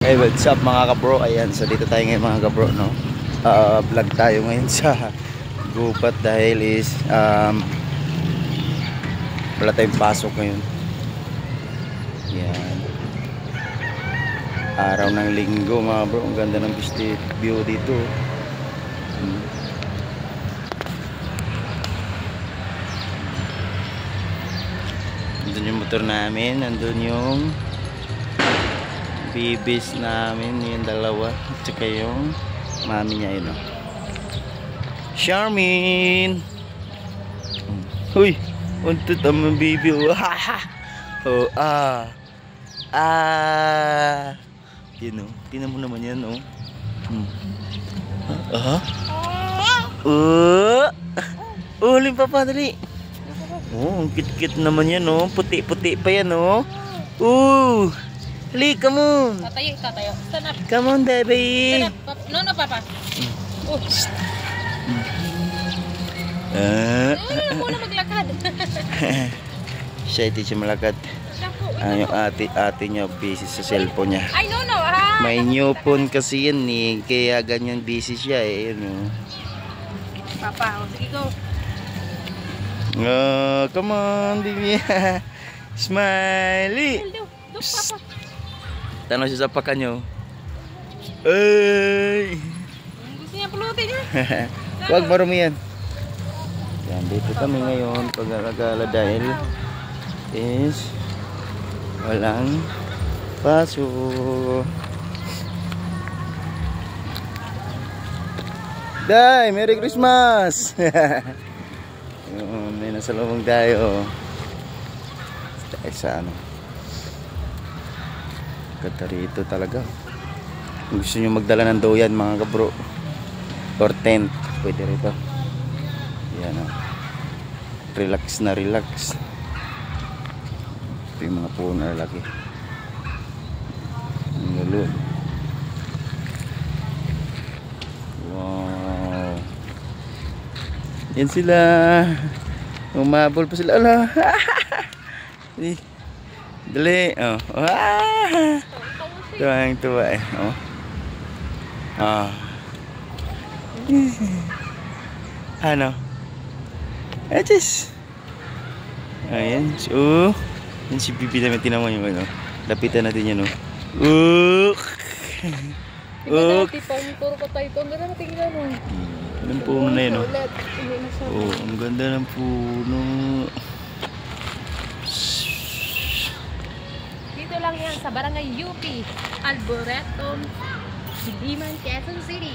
Hey, what's up mga kabro? Ayan, so dito tayo ngayon mga kabro, no? Vlog tayo ngayon sa gubat dahil is wala tayong pasok ngayon. Yan. Araw ng linggo mga bro. Ang ganda ng view dito. Nandun yung motor namin. Nandun yung bibis namin, yung dalawa at saka yung mami niya, yun o. Charmin! Uy! Untot ang bibi. Oh, yun o. Tingnan mo naman yan o. Uling pa pa, dali. Oh, ang kit-kit naman yan o. Puti-puti pa yan o. Lee, come on. Tatayo. Stand up. Come on, baby. Stand up. No, papa. Muna maglakad. Siya ito siya malakad. Yung ate niya busy sa cellphone niya. Ay, no. May new phone kasi yan eh. Kaya ganyan busy siya eh. Yun, Papa, sige go. Come on, baby. Smiley. Papa. Tanong siya sa paka nyo. Ay! Gusto niya pulutin niya. Huwag marumi yan. Yan, dito kami ngayon pag-alagala dahil is walang paso. Day! Merry Christmas! Yun, may nasa lubong tayo. Tayo sa ano. Ganda rito talaga. Kung gusto nyo magdala ng doyan mga kabro or tent, pwede rito. Yan o. Relax na relax. Ito yung mga puno na laki. Ang lalo. Wow. Yan sila. Umabol pa sila. Ala. Dali. Tuwa eh. Ano? Just. Ayan. So, yan si Bibi namin. Tinamon yung ano. Lapitan natin yan, no? Puro pa tayo ito. Ang ganda matingnan mo. Anong puno na yun, no? Ang ganda ng puno. Dito lang yan sa Barangay UP, Alboreto, Diliman, Quezon City.